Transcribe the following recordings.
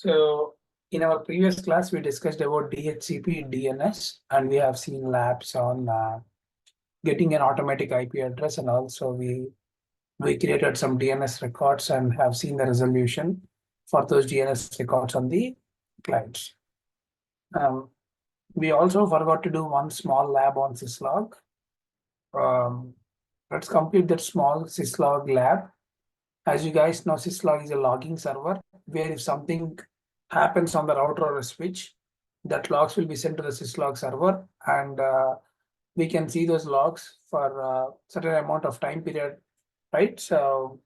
So in our previous class, we discussed about DHCP, DNS, and we have seen labs on getting an automatic IP address, and also we created some DNS records and have seen the resolution for those DNS records on the clients. We also forgot to do one small lab on Syslog. Let's complete that small Syslog lab. As you guys know, Syslog is a logging server where if something happens on the router or a switch, that logs will be sent to the Syslog server, and we can see those logs for a certain amount of time period, right? So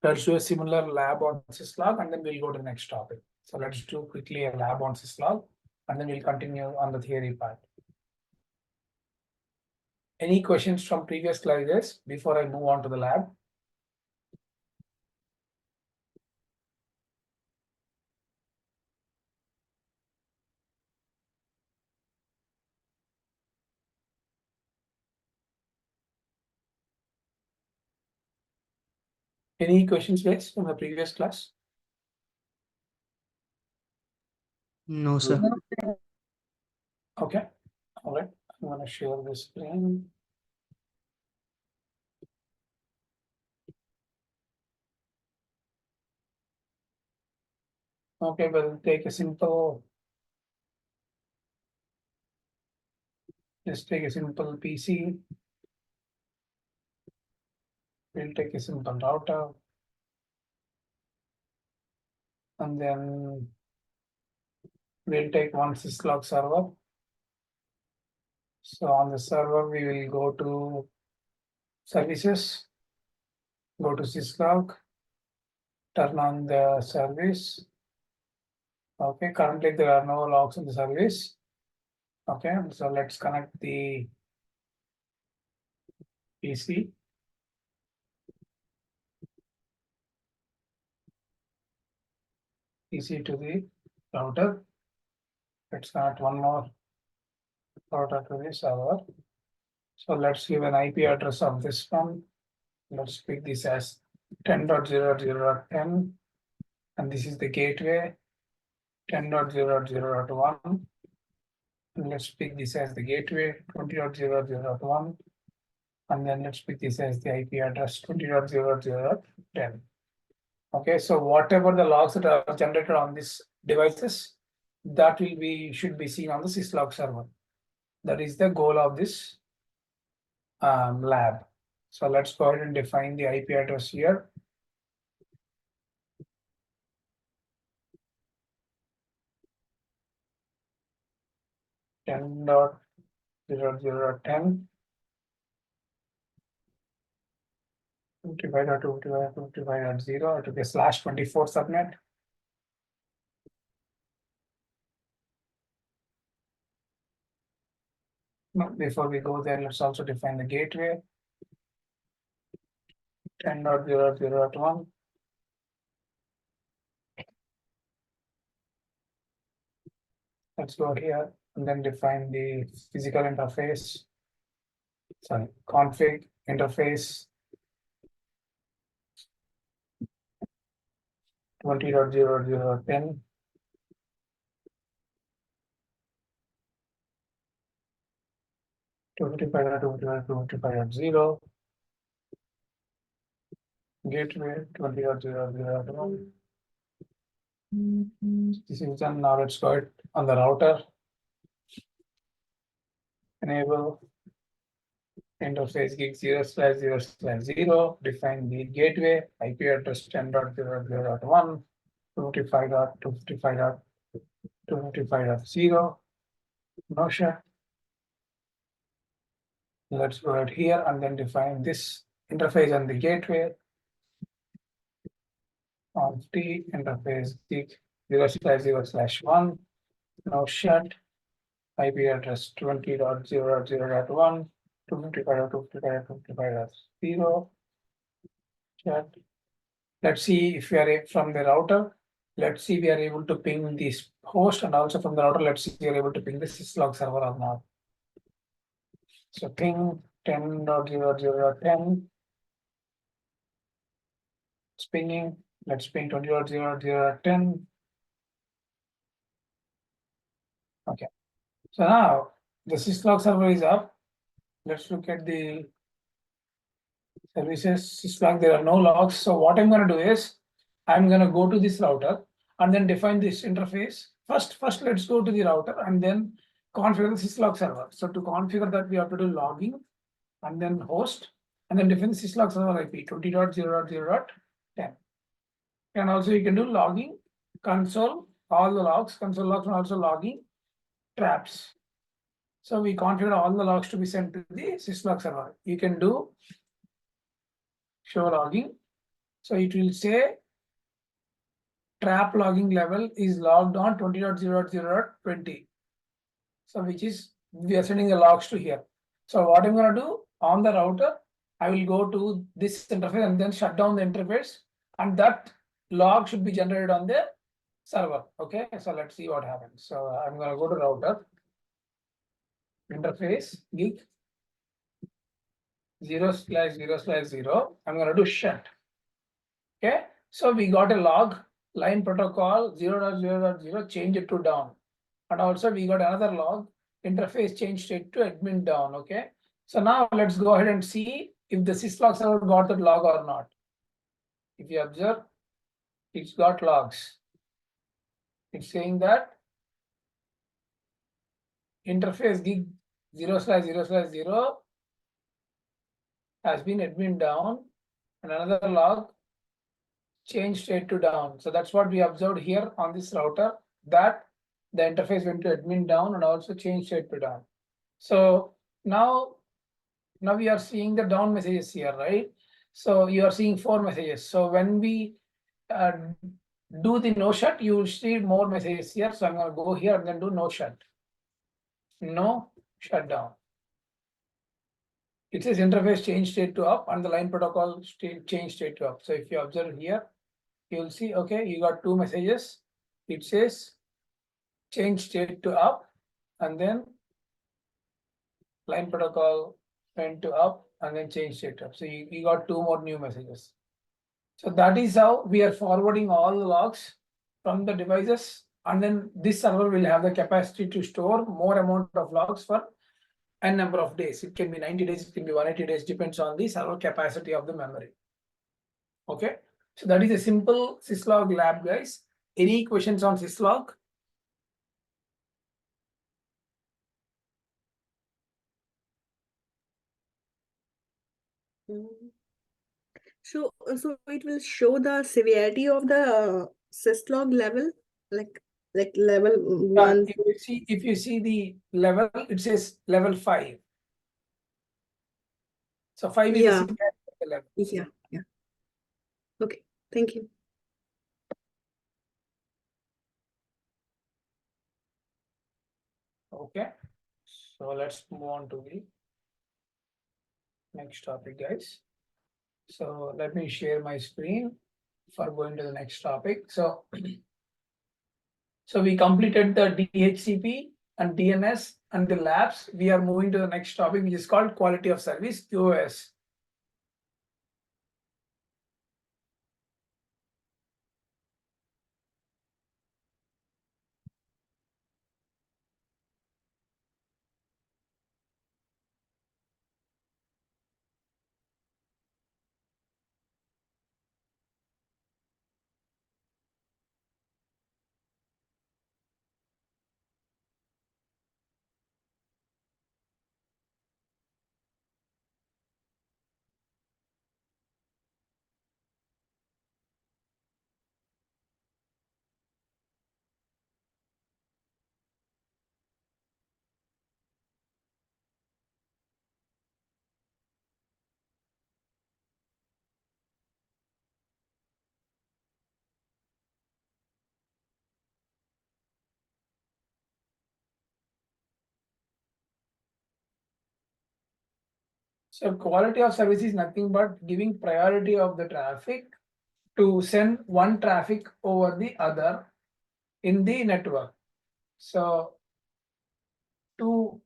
let's do a similar lab on Syslog, and then we'll go to the next topic. So let's do quickly a lab on Syslog, and then we'll continue on the theory part. Any questions from previous classes before I move on to the lab? Any questions, guys, from the previous class? No, sir. Okay, all right. I'm going to share the screen. Okay, we'll take a simple. Just take a simple PC. We'll take a simple router. And then we'll take one Syslog server. So on the server, we will go to services, go to Syslog, turn on the service. Okay, currently there are no logs in the service. Okay, so let's connect the PC. PC to the router. Let's connect one more router to the server. So let's give an IP address of this one. Let's pick this as 10.0.0.10, and this is the gateway 10.0.0.1. And let's pick this as the gateway 20.0.0.1, and then let's pick this as the IP address 20.0.0.10. Okay, so whatever the logs that are generated on these devices, that should be seen on the Syslog server. That is the goal of this lab. So let's go ahead and define the IP address here. Ten dot 0.0.10. 25.25.25.0 to be /24 subnet. Before we go there, let's also define the gateway 10.0.0.1. Let's go here and then define the physical interface. Sorry, config interface 20.0.0.10. To 55.25.25.0. Gateway 20.0.0.1. This is done. Now let's go it on the router. Enable interface gig 0/0/0. Define the gateway IP address 10.0.0.1, 255.255.255.0. No share. Let's go out here and then define this interface and the gateway. On T interface gig 0/0/1. No shut. IP address 20.0.0.1, 255.255.255.0. Chat. Let's see if we are from the router. Let's see we are able to ping this host, and also from the router, let's see if we are able to ping the Syslog server or not. So ping 10.0.0.10. It's pinging. Let's ping 20.0.0.10. Okay. So now the Syslog server is up. Let's look at the services Syslog. There are no logs. So what I'm going to do is I'm going to go to this router and then define this interface. First, let's go to the router and then configure the Syslog server. So to configure that, we have to do logging and then host and then define the Syslog server IP 20.0.0.10. And also you can do logging, console, all the logs, console logs, and also logging traps. So we configure all the logs to be sent to the Syslog server. You can do show logging. So it will say trap logging level is logged on 20.0.0.20. So which is we are sending the logs to here. So what I'm going to do on the router, I will go to this interface and then shut down the interface, and that log should be generated on the server. Okay, so let's see what happens. So I'm going to go to router interface gig 0/0/0. I'm going to do shut. Okay, so we got a log line protocol 0.0.0, change it to down, and also we got another log interface change state to admin down. Okay, so now let's go ahead and see if the Syslog server got that log or not. If you observe, it's got logs. It's saying that interface gig 0/0/0 has been admin down, and another log change state to down. So that's what we observed here on this router, that the interface went to admin down and also change state to down. So now we are seeing the down messages here, right? So you are seeing 4 messages. So when we do the no shut, you will see more messages here. So I'm going to go here and then do no shut. No shutdown. It says interface change state to up and the line protocol change state to up. So if you observe here, you will see, okay, you got 2 messages. It says change state to up and then line protocol went to up and then change state to up. So you got 2 more new messages. So that is how we are forwarding all the logs from the devices, and then this server will have the capacity to store more amount of logs for n number of days. It can be 90 days, it can be 180 days, depends on the server capacity of the memory. Okay, so that is a simple Syslog lab, guys. Any questions on Syslog? So it will show the severity of the syslog level, like level 1. If you see the level, it says level 5. So 5 is the severity of the level. Yeah. Okay, thank you. Okay, so let's move on to the next topic, guys. So let me share my screen for going to the next topic. So we completed the DHCP and DNS and the labs. We are moving to the next topic, which is called quality of service, QoS. So quality of service is nothing but giving priority of the traffic to send one traffic over the other in the network. So to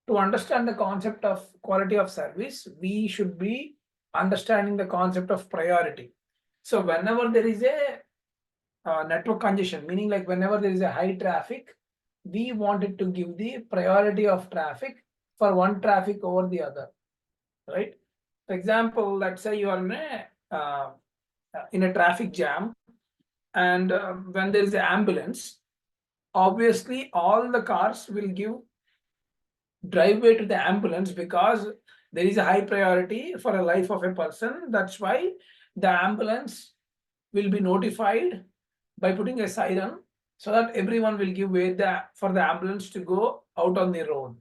understand the concept of quality of service, we should be understanding the concept of priority. So whenever there is a network congestion, meaning like whenever there is a high traffic, we wanted to give the priority of traffic for one traffic over the other, right? For example, let's say you are in a traffic jam, and when there is an ambulance, obviously all the cars will give driveway to the ambulance because there is a high priority for a life of a person. That's why the ambulance will be notified by putting a siren so that everyone will give way for the ambulance to go out on the road,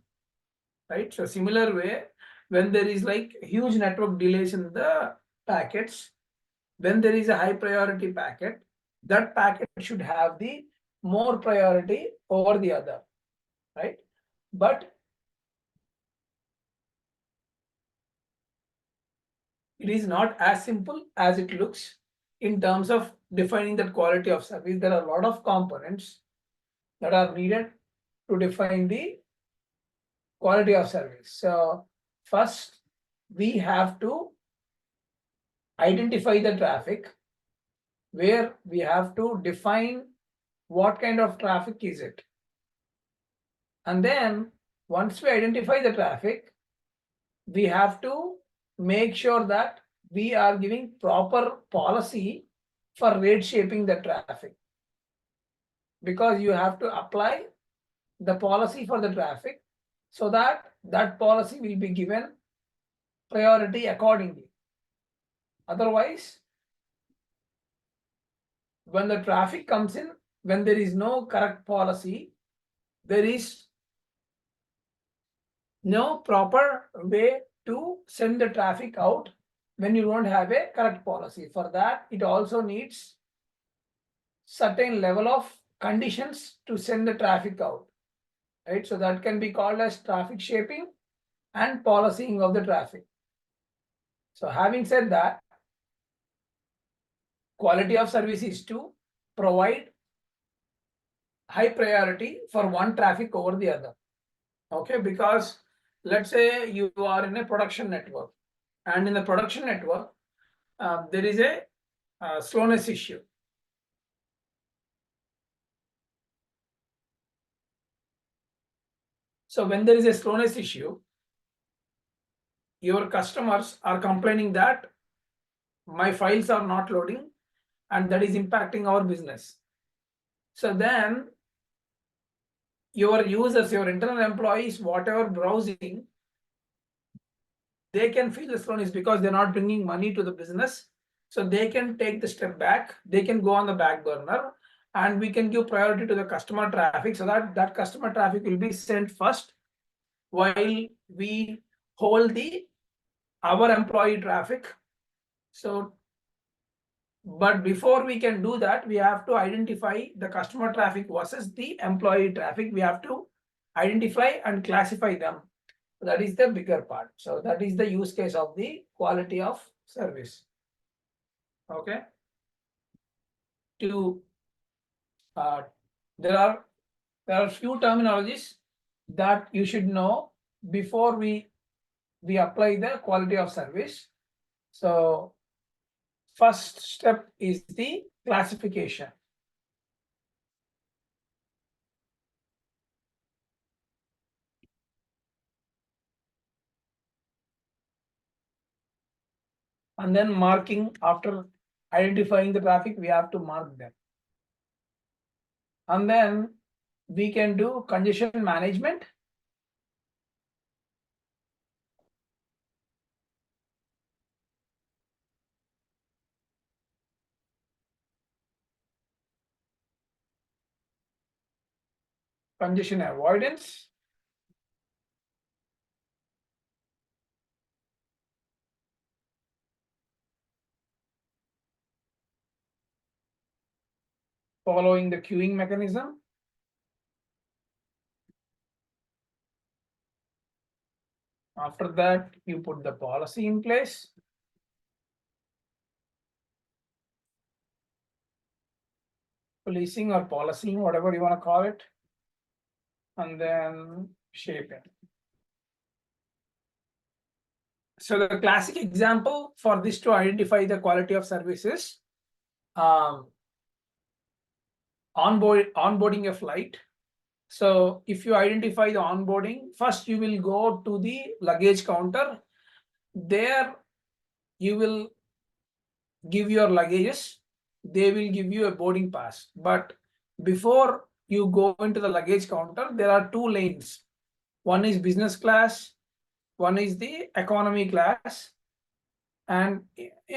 right? So similar way, when there is like huge network delays in the packets, when there is a high priority packet, that packet should have the more priority over the other, right? But it is not as simple as it looks in terms of defining that quality of service. There are a lot of components that are needed to define the quality of service. So first, we have to identify the traffic, where we have to define what kind of traffic is it. And then once we identify the traffic, we have to make sure that we are giving proper policy for rate shaping the traffic, because you have to apply the policy for the traffic so that that policy will be given priority accordingly. Otherwise, when the traffic comes in, when there is no correct policy, there is no proper way to send the traffic out when you don't have a correct policy. For that, it also needs certain level of conditions to send the traffic out, right? So that can be called as traffic shaping and policing of the traffic. So having said that, quality of service is to provide high priority for one traffic over the other. Okay, because let's say you are in a production network, and in the production network, there is a slowness issue. So when there is a slowness issue, your customers are complaining that my files are not loading, and that is impacting our business. So then your users, your internal employees, whatever browsing, they can feel the slowness because they're not bringing money to the business. So they can take the step back, they can go on the back burner, and we can give priority to the customer traffic so that that customer traffic will be sent first, while we hold our employee traffic. So, but before we can do that, we have to identify the customer traffic versus the employee traffic. We have to identify and classify them. That is the bigger part. So that is the use case of the quality of service. Okay. There are few terminologies that you should know before we apply the quality of service. So first step is the classification. And then marking. After identifying the traffic, we have to mark them. And then we can do congestion management. Congestion avoidance. Following the queuing mechanism. After that, you put the policy in place. Policing or policing, whatever you want to call it. And then shape it. So the classic example for this to identify the quality of services, onboarding a flight. So if you identify the onboarding, first you will go to the luggage counter. There you will give your luggages. They will give you a boarding pass. But before you go into the luggage counter, there are two lanes. One is business class, one is the economy class, and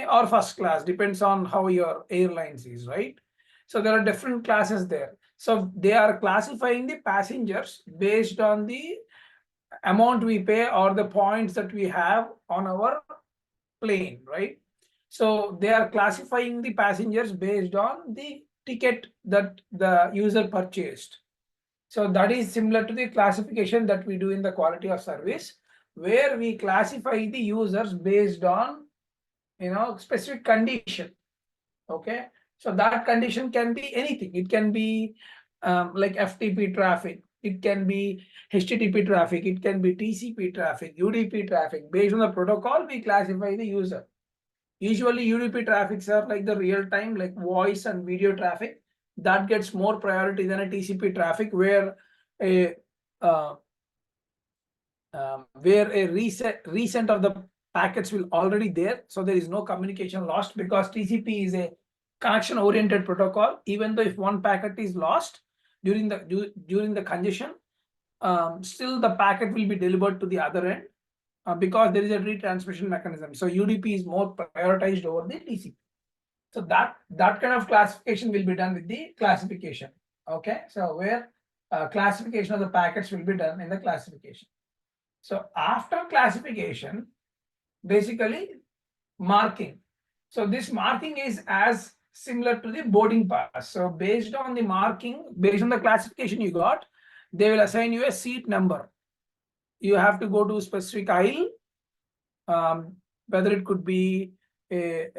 or first class, depends on how your airlines is, right? So there are different classes there. So they are classifying the passengers based on the amount we pay or the points that we have on our plane, right? So they are classifying the passengers based on the ticket that the user purchased. So that is similar to the classification that we do in the quality of service, where we classify the users based on specific condition. Okay, so that condition can be anything. It can be like FTP traffic, it can be HTTP traffic, it can be TCP traffic, UDP traffic. Based on the protocol, we classify the user. Usually UDP traffics are like the real time, like voice and video traffic, that gets more priority than a TCP traffic, where a resend of the packets will already there, so there is no communication lost, because TCP is a connection oriented protocol. Even though if one packet is lost during the congestion, still the packet will be delivered to the other end, because there is a retransmission mechanism. So UDP is more prioritized over the TCP. So that kind of classification will be done with the classification. Okay, so where classification of the packets will be done in the classification. So after classification, basically marking. So this marking is as similar to the boarding pass. So based on the marking, based on the classification you got, they will assign you a seat number. You have to go to a specific aisle, whether it could be a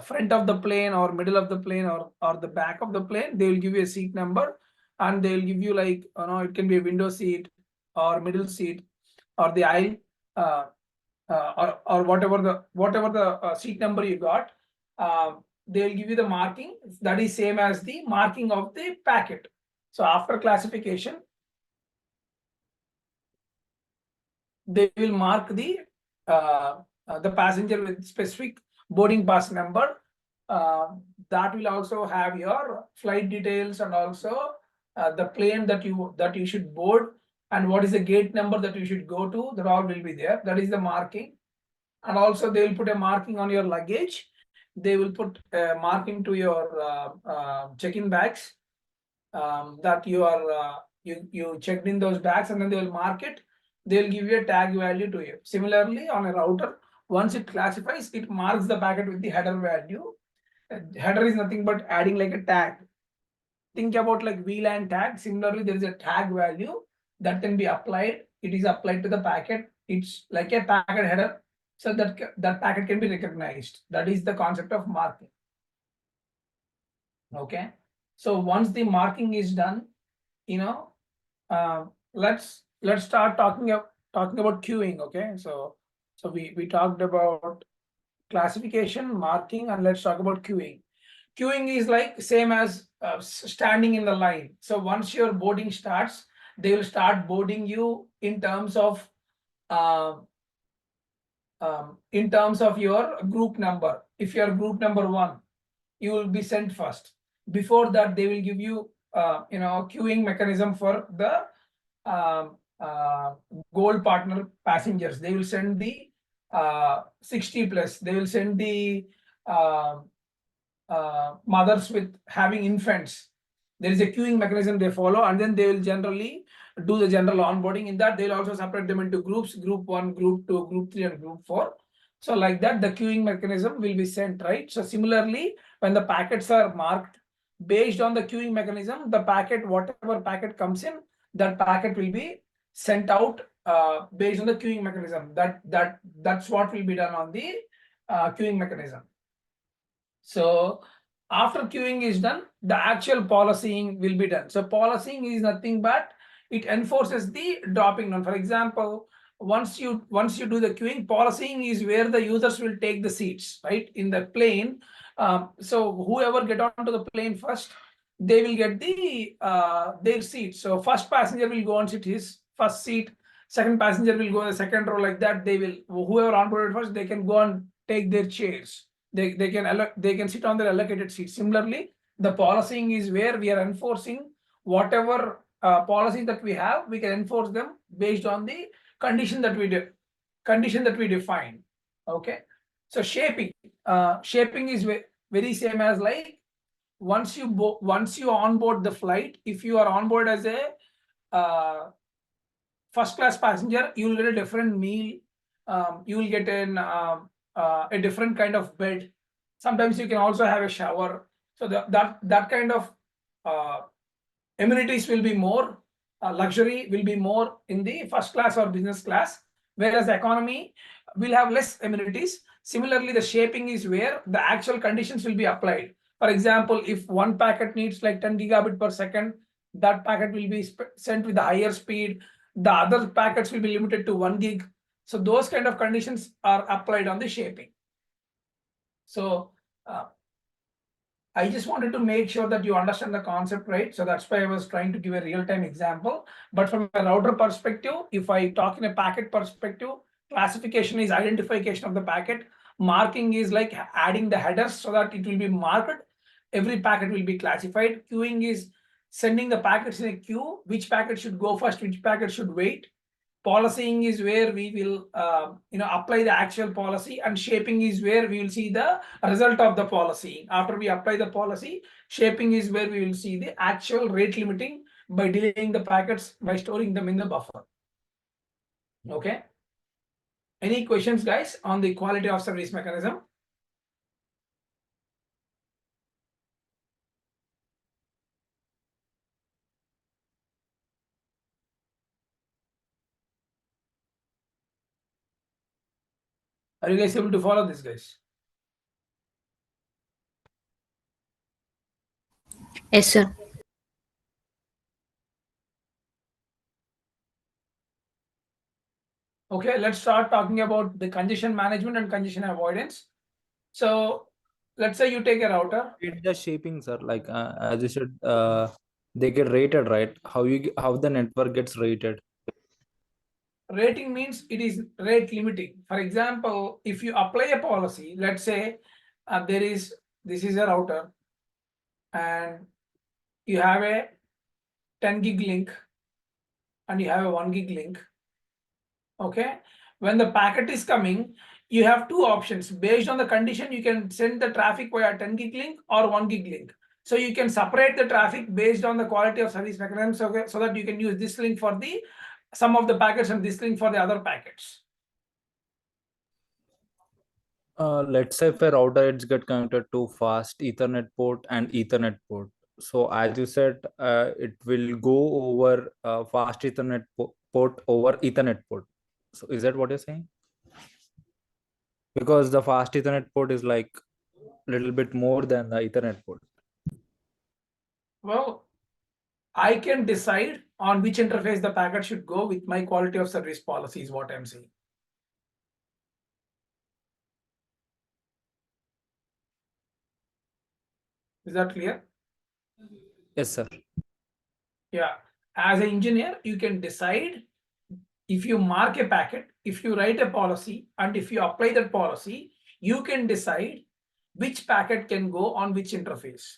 front of the plane or middle of the plane or the back of the plane. They will give you a seat number, and they will give you, like, it can be a window seat or middle seat or the aisle, or whatever the seat number you got. They will give you the marking that is same as the marking of the packet. So after classification, they will mark the passenger with specific boarding pass number. That will also have your flight details, and also the plane that you should board, and what is the gate number that you should go to. That all will be there. That is the marking. And also they will put a marking on your luggage. They will put a marking to your check-in bags, that you are you checked in those bags, and then they will mark it. They'll give you a tag value to it. Similarly, on a router, once it classifies, it marks the packet with the header value. Header is nothing but adding like a tag. Think about like VLAN tag. Similarly, there is a tag value that can be applied. It is applied to the packet. It's like a packet header, so that packet can be recognized. That is the concept of marking. Okay, so once the marking is done, let's start talking about queuing. Okay, so we talked about classification, marking, and let's talk about queuing. Queuing is like same as standing in the line. So once your boarding starts, they will start boarding you in terms of your group number. If you are group number 1, you will be sent first. Before that, they will give you queuing mechanism for the gold partner passengers. They will send the 60 plus. They will send the mothers with having infants. There is a queuing mechanism they follow, and then they will generally do the general onboarding. In that, they'll also separate them into groups: group 1, group 2, group 3, and group 4. So like that, the queuing mechanism will be sent, right? So similarly, when the packets are marked based on the queuing mechanism, the packet, whatever packet comes in, that packet will be sent out based on the queuing mechanism. That's what will be done on the queuing mechanism. So after queuing is done, the actual policing will be done. So policing is nothing but it enforces the dropping down. For example, once you do the queuing, policing is where the users will take the seats, right, in the plane. So whoever get onto the plane first, they will get the their seat. So first passenger will go and sit his first seat, second passenger will go in the second row, like that. They will, whoever onboarded first, they can go and take their chairs. They can sit on their allocated seat. Similarly, the policing is where we are enforcing whatever policies that we have, we can enforce them based on the condition that we define. Okay, so shaping is very same as like, once you onboard the flight, if you are on board as a first class passenger, you will get a different meal. You will get a different kind of bed. Sometimes you can also have a shower. So that kind of amenities will be more, luxury will be more in the first class or business class, whereas economy will have less amenities. Similarly, the shaping is where the actual conditions will be applied. For example, if one packet needs like 10 gigabit per second, that packet will be sent with a higher speed. The other packets will be limited to 1 gig. So those kind of conditions are applied on the shaping. So I just wanted to make sure that you understand the concept, right? So that's why I was trying to give a real-time example. But from a router perspective, if I talk in a packet perspective, classification is identification of the packet. Marking is like adding the headers so that it will be marked. Every packet will be classified. Queuing is sending the packets in a queue. Which packet should go first, which packet should wait. Policing is where we will apply the actual policy, and shaping is where we will see the result of the policy. After we apply the policy, shaping is where we will see the actual rate limiting by delaying the packets by storing them in the buffer. Okay, any questions guys on the quality of service mechanism? Are you guys able to follow this, guys? Yes, sir. Okay, let's start talking about the congestion management and congestion avoidance. So let's say you take a router. Rate the shaping, sir. Like as you said, they get rated, right? How the network gets rated? Rating means it is rate limiting. For example, if you apply a policy, let's say this is a router and you have a 10 gig link and you have a 1 gig link. Okay, when the packet is coming, you have two options. Based on the condition, you can send the traffic via 10 gig link or 1 gig link. So you can separate the traffic based on the quality of service mechanism, so that you can use this link for the some of the packets and this link for the other packets. Let's say if a router it's get connected to fast Ethernet port and Ethernet port. So as you said, it will go over fast Ethernet port over Ethernet port. So is that what you're saying? Because the fast Ethernet port is like a little bit more than the Ethernet port. Well, I can decide on which interface the packet should go with my quality of service policy is what I'm saying. Is that clear? Yes, sir. Yeah. As an engineer, you can decide if you mark a packet, if you write a policy, and if you apply that policy, you can decide which packet can go on which interface.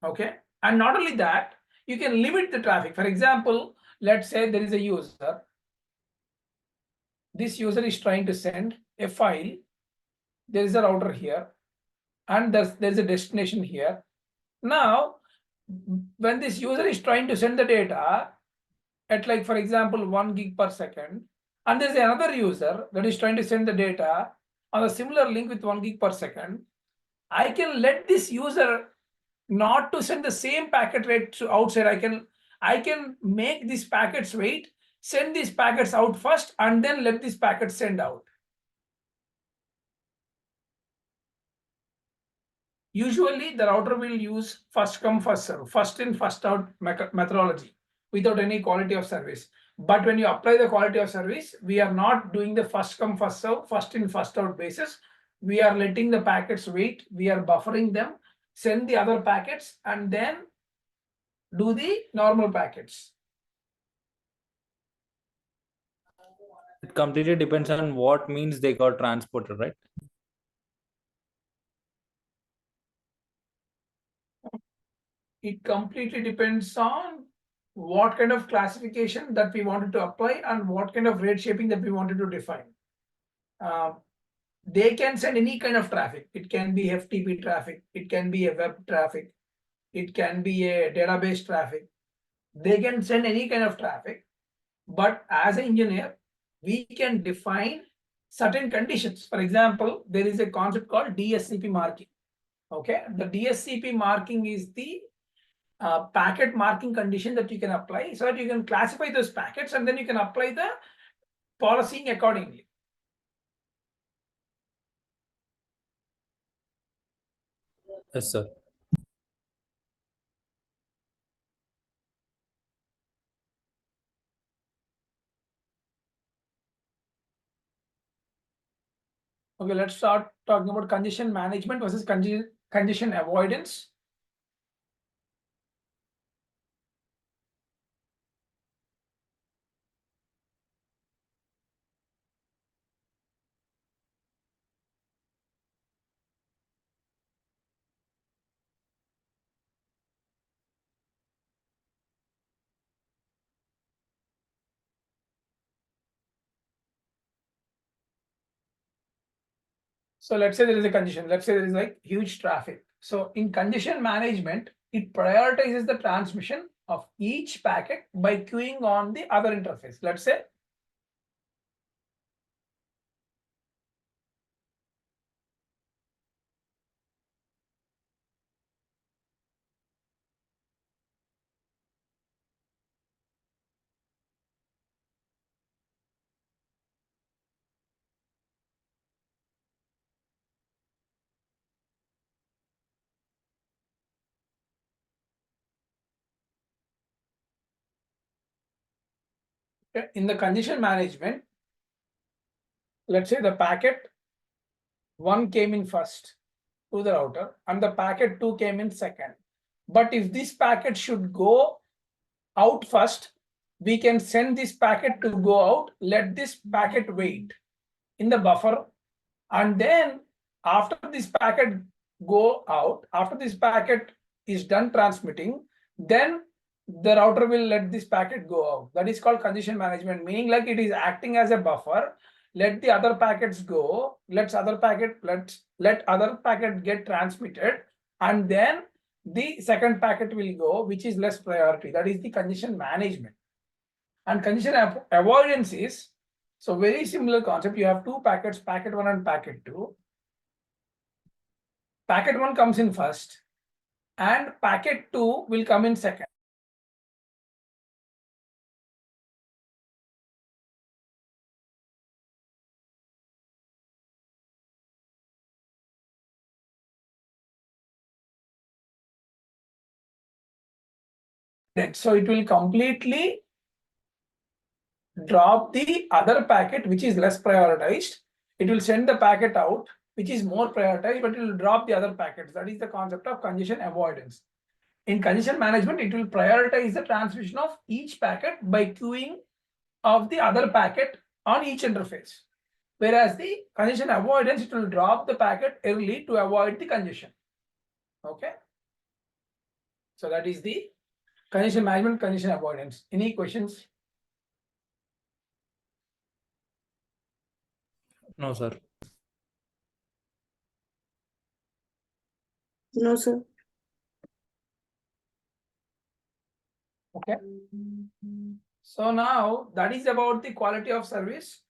Okay. And not only that, you can limit the traffic. For example, let's say there is a user. This user is trying to send a file. There is a router here, and there's a destination here. Now, when this user is trying to send the data at, like, for example, 1 gig per second, and there's another user that is trying to send the data on a similar link with 1 gig per second, I can let this user not to send the same packet rate to outside. I can make these packets wait, send these packets out first, and then let these packets send out. Usually, the router will use first come, first serve, first in, first out methodology without any quality of service. But when you apply the quality of service, we are not doing the first come, first serve, first in, first out basis. We are letting the packets wait. We are buffering them, send the other packets, and then do the normal packets. It completely depends on what means they got transported, right? It completely depends on what kind of classification that we wanted to apply and what kind of rate shaping that we wanted to define. They can send any kind of traffic. It can be FTP traffic, it can be a web traffic, it can be a database traffic. They can send any kind of traffic, but as an engineer, we can define certain conditions. For example, there is a concept called DSCP marking. Okay, the DSCP marking is the packet marking condition that you can apply so that you can classify those packets and then you can apply the policing accordingly. Yes, sir. Okay, let's start talking about congestion management versus congestion avoidance. So let's say there is a congestion. Let's say there is like huge traffic. So in congestion management, it prioritizes the transmission of each packet by queuing on the other interface. Let's say in the congestion management, let's say the packet 1 came in first to the router and the packet 2 came in second. But if this packet should go out first, we can send this packet to go out, let this packet wait in the buffer, and then after this packet go out, after this packet is done transmitting, then the router will let this packet go out. That is called congestion management, meaning like it is acting as a buffer. Let the other packets go, let other packet get transmitted, and then the second packet will go, which is less priority. That is the congestion management. And congestion avoidance is, so very similar concept. You have two packets, packet 1 and packet 2. Packet 1 comes in first and packet 2 will come in second. So it will completely drop the other packet which is less prioritized. It will send the packet out which is more prioritized, but it will drop the other packets. That is the concept of congestion avoidance. In congestion management, it will prioritize the transmission of each packet by queuing of the other packet on each interface. Whereas the congestion avoidance, it will drop the packet early to avoid the congestion. Okay. So that is the congestion management, congestion avoidance. Any questions? No, sir. No, sir. Okay. So now that is about the quality of service.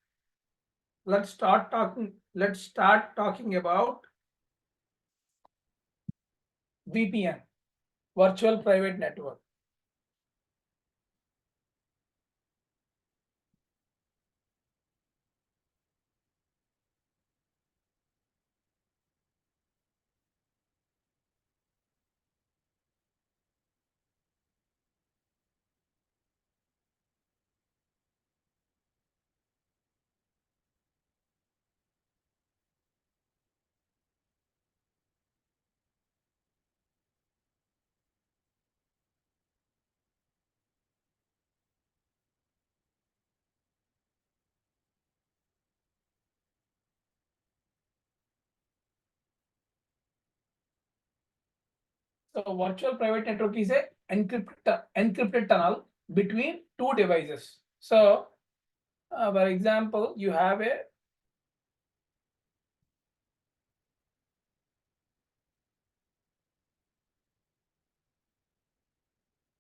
Let's start talking about VPN, virtual private network. So virtual private network is a encrypted tunnel between two devices. So, for example, you have a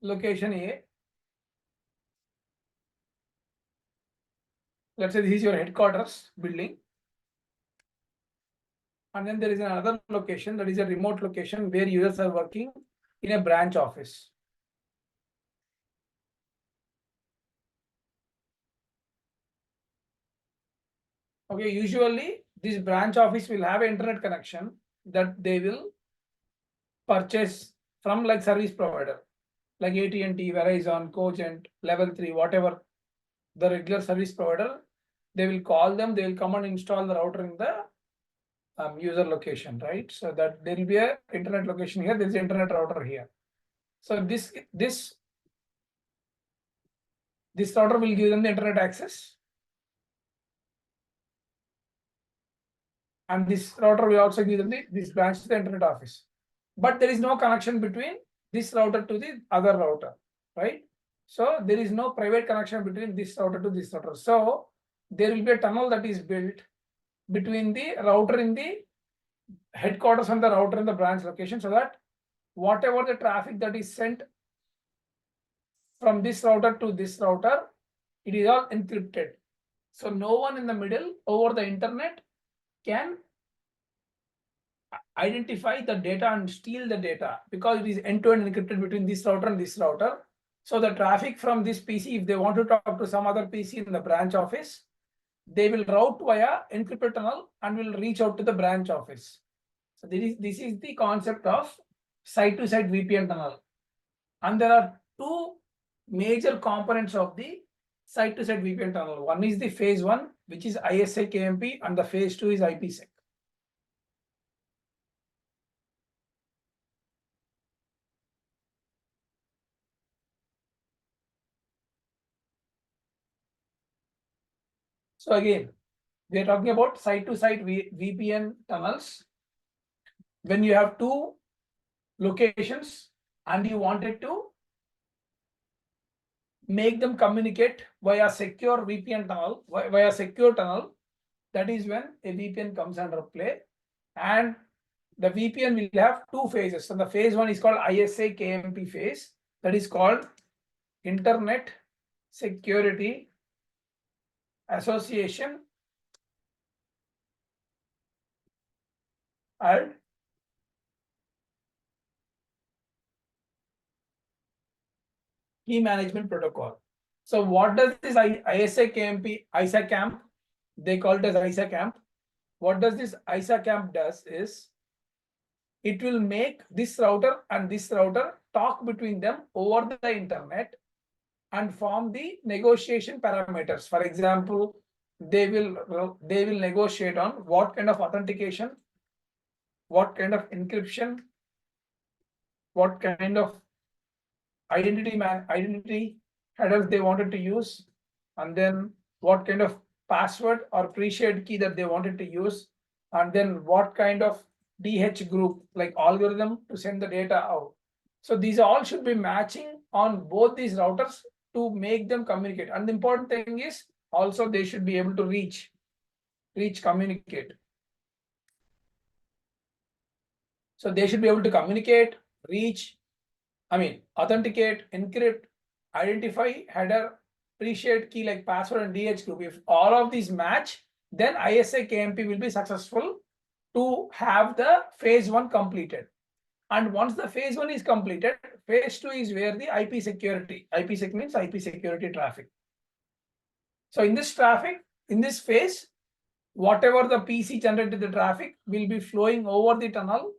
location A. Let's say this is your headquarters building. And then there is another location that is a remote location where users are working in a branch office. Okay, usually this branch office will have an internet connection that they will purchase from like service provider, like AT&T, Verizon, Cogent, Level 3, whatever the regular service provider. They will call them, they will come and install the router in the user location, right? So that there will be a internet location here, there is an internet router here. So this router will give them the internet access. And this router will also give them this branch to the internet office. But there is no connection between this router to the other router, right? So there is no private connection between this router to this router. So there will be a tunnel that is built between the router in the headquarters and the router in the branch location, so that whatever the traffic that is sent from this router to this router, it is all encrypted. So no one in the middle over the internet can identify the data and steal the data, because it is end-to-end encrypted between this router and this router. So the traffic from this PC, if they want to talk to some other PC in the branch office, they will route via encrypted tunnel and will reach out to the branch office. So this is the concept of site-to-site VPN tunnel. And there are two major components of the site-to-site VPN tunnel. One is the phase 1, which is ISA KMP, and the phase 2 is IPsec. So again, we are talking about site-to-site VPN tunnels. When you have two locations and you wanted to make them communicate via secure VPN tunnel, via secure tunnel, that is when a VPN comes under play. And the VPN will have two phases. So the phase 1 is called ISA KMP phase, that is called Internet Security Association and Key Management Protocol. So what does this ISA KMP, ISA camp, they call it as ISA camp. What does this ISA camp does is, it will make this router and this router talk between them over the internet and form the negotiation parameters. For example, they will negotiate on what kind of authentication, what kind of encryption, what kind of identity headers they wanted to use, and then what kind of password or pre-shared key that they wanted to use, and then what kind of DH group, like algorithm, to send the data out. So these all should be matching on both these routers to make them communicate. And the important thing is also they should be able to reach, communicate. So they should be able to communicate, reach, authenticate, encrypt, identify header, pre-shared key like password and DH group. If all of these match, then ISA KMP will be successful to have the phase 1 completed. And once the phase 1 is completed, phase 2 is where the IP security, IPsec means IP security traffic. So in this traffic, in this phase, whatever the PC generated the traffic will be flowing over the tunnel,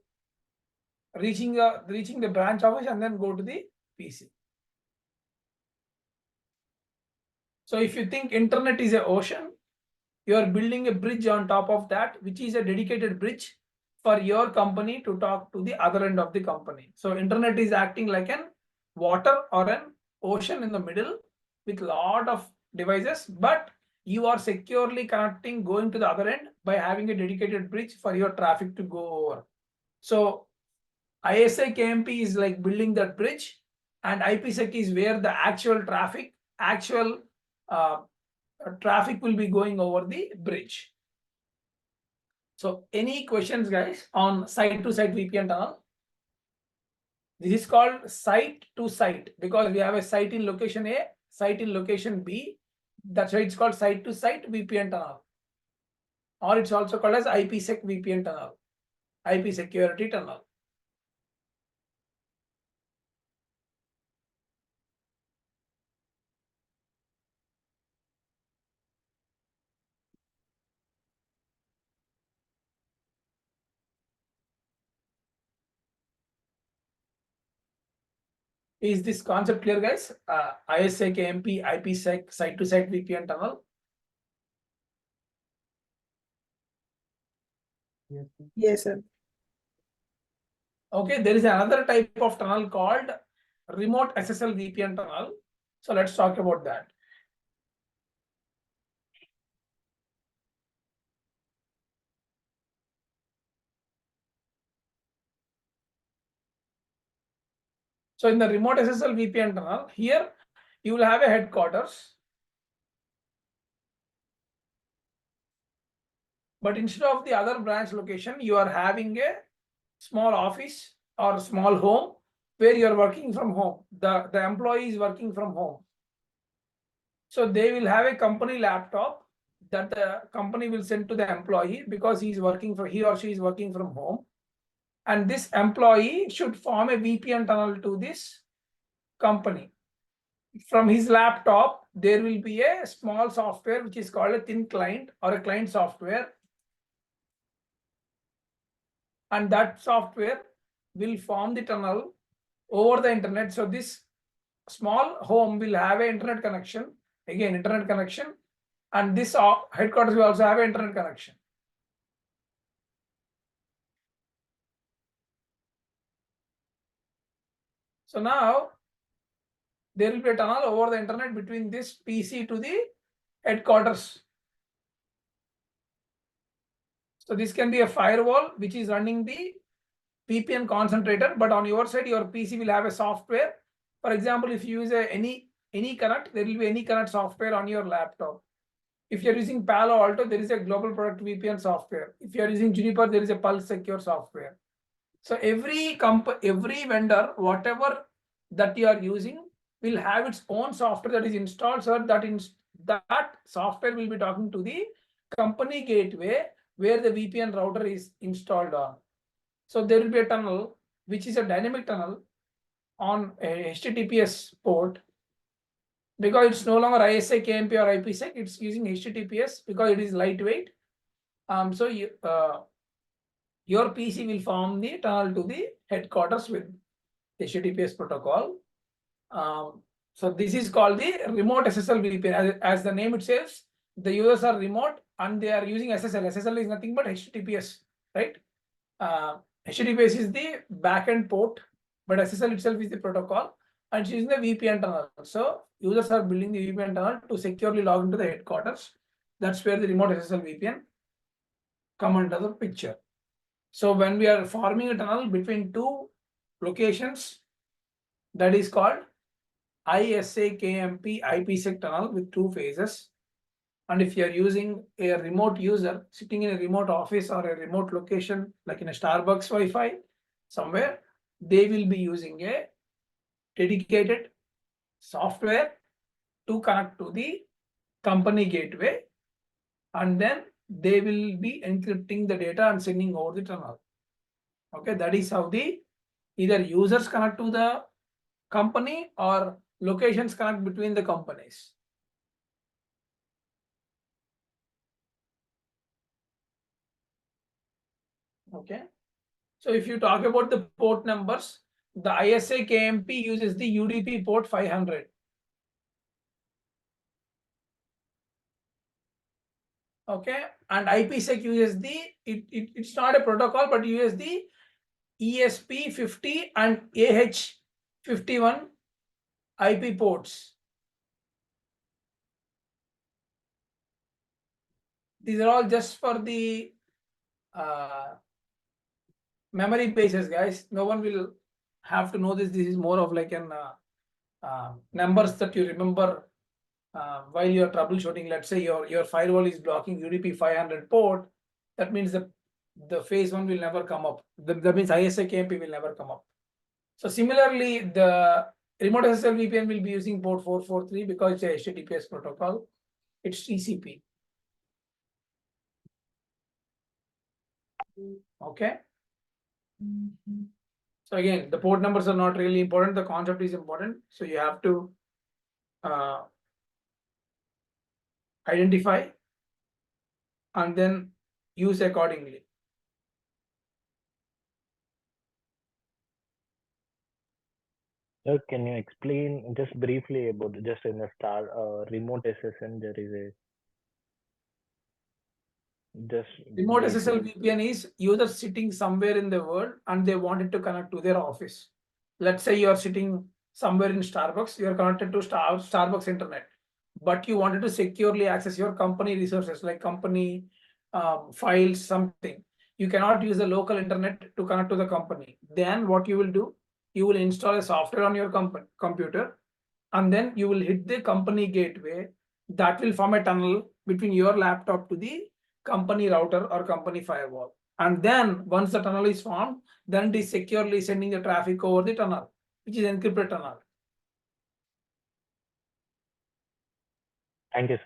reaching the branch office, and then go to the PC. So if you think internet is an ocean, you are building a bridge on top of that, which is a dedicated bridge for your company to talk to the other end of the company. So internet is acting like an water or an ocean in the middle with a lot of devices, but you are securely connecting, going to the other end by having a dedicated bridge for your traffic to go over. So ISA KMP is like building that bridge, and IPsec is where the actual traffic will be going over the bridge. So any questions, guys, on site-to-site VPN tunnel? This is called site to site because we have a site in location A, site in location B. That's why it's called site to site VPN tunnel. Or it's also called as IPsec VPN tunnel, IP security tunnel. Is this concept clear, guys? ISA KMP, IPsec, site to site VPN tunnel. Yes, sir. Okay, there is another type of tunnel called remote SSL VPN tunnel. So let's talk about that. So in the remote SSL VPN tunnel, here you will have a headquarters. But instead of the other branch location, you are having a small office or small home where you are working from home. The employee is working from home. So they will have a company laptop that the company will send to the employee because he or she is working from home. And this employee should form a VPN tunnel to this company. From his laptop, there will be a small software which is called a thin client or a client software. And that software will form the tunnel over the internet. So this small home will have an internet connection, again internet connection, and this headquarters will also have an internet connection. So now there will be a tunnel over the internet between this PC to the headquarters. So this can be a firewall which is running the VPN concentrator, but on your side, your PC will have a software. For example, if you use any connect, there will be any connect software on your laptop. If you're using Palo Alto, there is a global product VPN software. If you're using Juniper, there is a Pulse Secure software. So every vendor, whatever that you are using, will have its own software that is installed, so that software will be talking to the company gateway where the VPN router is installed on. So there will be a tunnel, which is a dynamic tunnel on a HTTPS port, because it's no longer ISA, KMP or IPsec, it's using HTTPS because it is lightweight. So your PC will form the tunnel to the headquarters with HTTPS protocol. So this is called the remote SSL VPN. As the name it says, the users are remote and they are using SSL. SSL is nothing but HTTPS, right? HTTPS is the backend port, but SSL itself is the protocol, and it's using the VPN tunnel. So users are building the VPN tunnel to securely log into the headquarters. That's where the remote SSL VPN come under the picture. So when we are forming a tunnel between two locations, that is called ISA KMP IPsec tunnel with two phases. And if you are using a remote user sitting in a remote office or a remote location, like in a Starbucks Wi-Fi somewhere, they will be using a dedicated software to connect to the company gateway, and then they will be encrypting the data and sending over the tunnel. Okay, that is how the either users connect to the company or locations connect between the companies. Okay, so if you talk about the port numbers, the ISA KMP uses the UDP port 500. Okay, and IPsec uses it's not a protocol, but uses the ESP50 and AH51 IP ports. These are all just for the memory basis, guys. No one will have to know this. This is more of like an numbers that you remember while you're troubleshooting. Let's say your firewall is blocking UDP 500 port. That means the phase one will never come up. That means ISA KMP will never come up. So similarly, the remote SSL VPN will be using port 443 because it's a HTTPS protocol. It's TCP. Okay. So again, the port numbers are not really important. The concept is important. So you have to identify and then use accordingly. Sir, can you explain just briefly about just in the remote SSN there is a just Remote briefly. SSL VPN is user sitting somewhere in the world and they wanted to connect to their office. Let's say you are sitting somewhere in Starbucks, you are connected to Starbucks internet, but you wanted to securely access your company resources like company files, something. You cannot use the local internet to connect to the company. Then what you will do, you will install a software on your computer and then you will hit the company gateway that will form a tunnel between your laptop to the company router or company firewall. And then once the tunnel is formed, then it is securely sending the traffic over the tunnel, which is encrypted tunnel. Thank you, sir.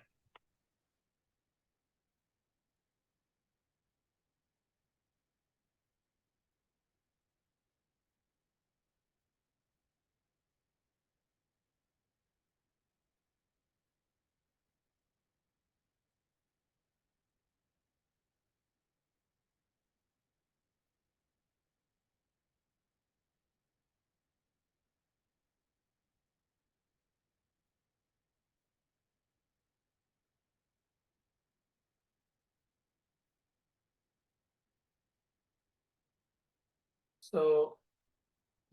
So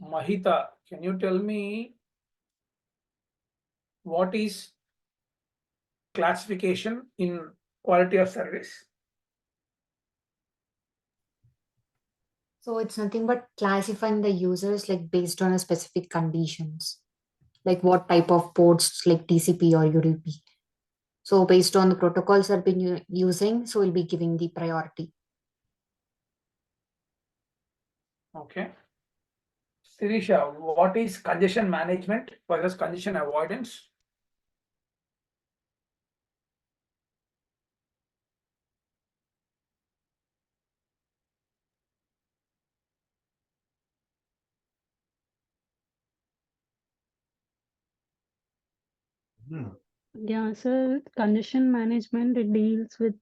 Mahita, can you tell me what is classification in quality of service? So it's nothing but classifying the users like based on a specific conditions, like what type of ports like TCP or UDP. So based on the protocols I've been using, so we'll be giving the priority. Okay. Sirisha, what is congestion management versus congestion avoidance? Yeah, so congestion management, it deals with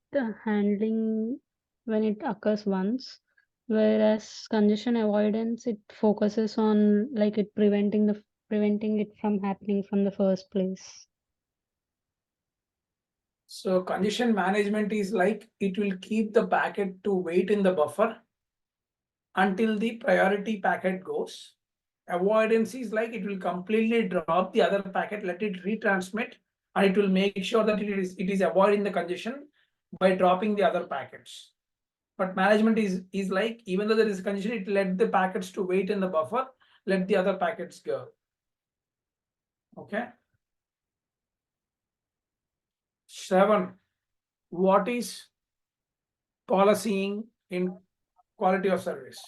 handling when it occurs once, whereas congestion avoidance, it focuses on like it preventing it from happening from the first place. So congestion management is like it will keep the packet to wait in the buffer until the priority packet goes. Avoidance is like it will completely drop the other packet, let it retransmit, and it will make sure that it is avoiding the congestion by dropping the other packets. But management is like even though there is congestion, it let the packets to wait in the buffer, let the other packets go. Okay. Shravan, what is policying in quality of service?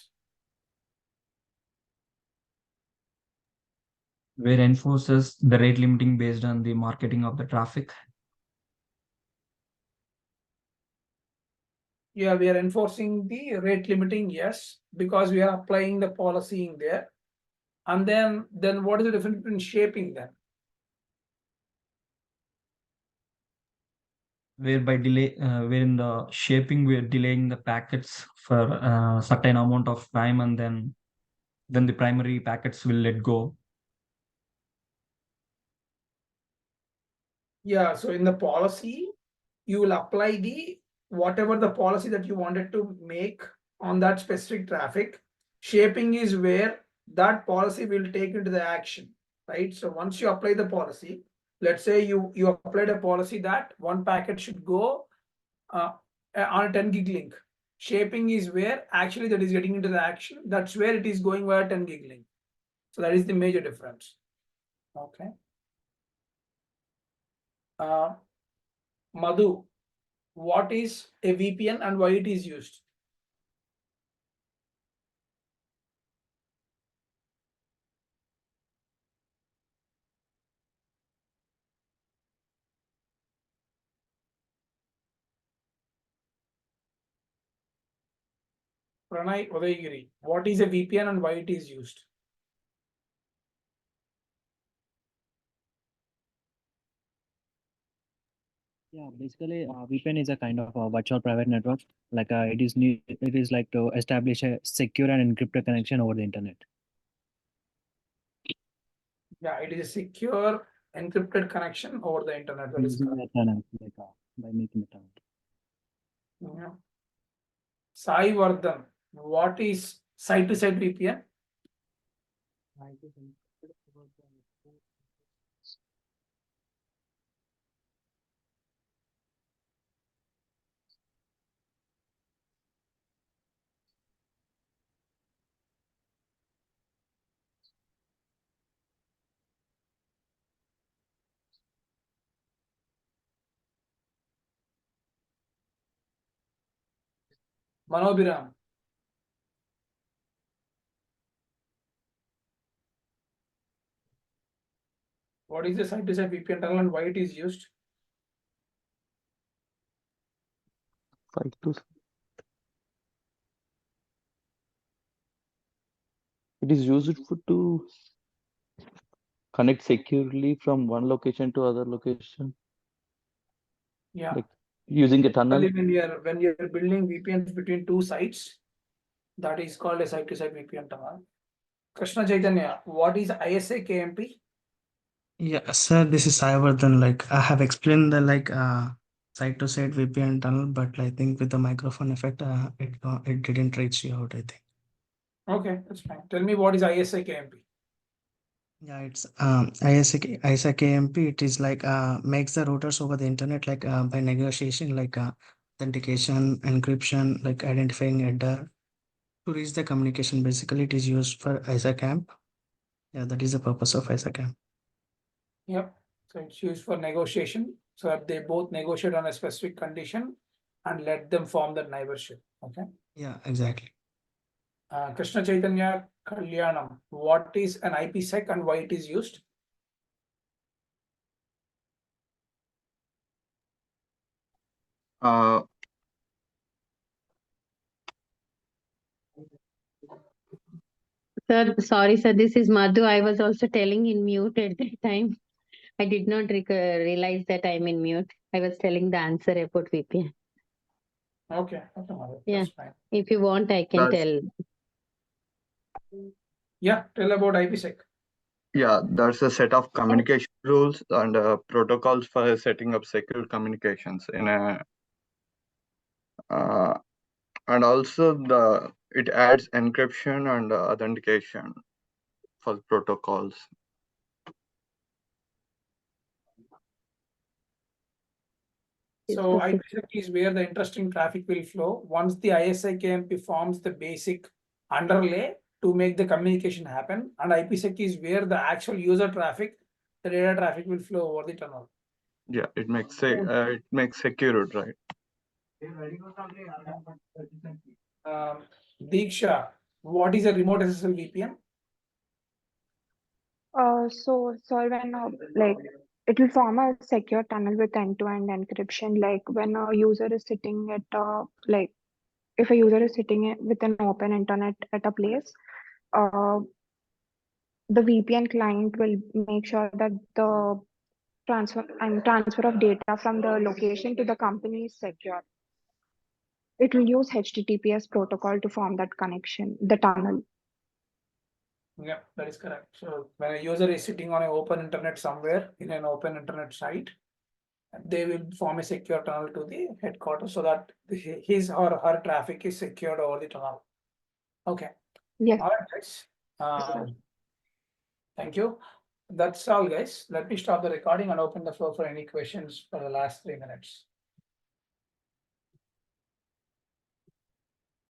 Where enforces the rate limiting based on the marketing of the traffic. Yeah, we are enforcing the rate limiting, yes, because we are applying the policy in there. And then what is the difference between shaping them? Whereby where in the shaping we're delaying the packets for a certain amount of time, and then the primary packets will let go. Yeah, so in the policy, you will apply the whatever the policy that you wanted to make on that specific traffic. Shaping is where that policy will take into the action, right? So once you apply the policy, let's say you applied a policy that one packet should go on a 10 gig link. Shaping is where actually that is getting into the action. That's where it is going via 10 gig link. So that is the major difference. Okay. Madhu, what is a VPN and why it is used? Pranay Udaygiri, what is a VPN and why it is used? Yeah, basically, VPN is a kind of a virtual private network. Like it is like to establish a secure and encrypted connection over the internet. Yeah, it is a secure encrypted connection over the internet. That is Using correct. a tunnel, like by making a tunnel. Yeah. Sai Vardhan, what is site-to-site VPN? Manobiram. What is the site-to-site VPN tunnel and why it is used? It is used to connect securely from one location to other location. Yeah. Like using a tunnel. When you're building VPNs between two sites, that is called a site-to-site VPN tunnel. Krishna Chaitanya, what is ISA KMP? Yeah, sir, this is Sayavardhan. Like I have explained the site-to-site VPN tunnel, but I think with the microphone effect, it didn't reach you out, I think. Okay, that's fine. Tell me what is ISA KMP? Yeah, it's ISA KMP. It is like makes the routers over the internet like by negotiation, like authentication, encryption, like identifying header to reach the communication. Basically, it is used for ISA camp. Yeah, that is the purpose of ISA camp. Yep. So it's used for negotiation. So that they both negotiate on a specific condition and let them form that neighborship. Okay. Yeah, exactly. Krishna Chaitanya Kalyanam, what is an IPsec and why it is used? Sir, sorry, sir. This is Madhu. I was also telling in mute at that time. I did not realize that I'm in mute. I was telling the answer about VPN. Okay, okay, Madhu, Yeah. that's fine. If you want, I can tell. Yeah, tell about IPsec. Yeah, that's a set of communication rules and protocols for setting up secure communications in a and also it adds encryption and authentication for protocols. So IPsec is where the interesting traffic will flow. Once the ISA KMP forms the basic underlay to make the communication happen, and IPsec is where the actual user traffic, the data traffic will flow over the tunnel. Yeah, it makes secured, right? Diksha, what is a remote SSL VPN? So when like it will form a secure tunnel with end-to-end encryption. Like when a user is sitting at like if a user is sitting with an open internet at a place, the VPN client will make sure that the transfer of data from the location to the company is secure. It will use HTTPS protocol to form that connection, the tunnel. Yeah, that is correct. So when a user is sitting on an open internet somewhere in an open internet site, they will form a secure tunnel to the headquarters so that his or her traffic is secured over the tunnel. Okay. Yes. All right, guys. Thank you. That's all, guys. Let me stop the recording and open the floor for any questions for the last 3 minutes.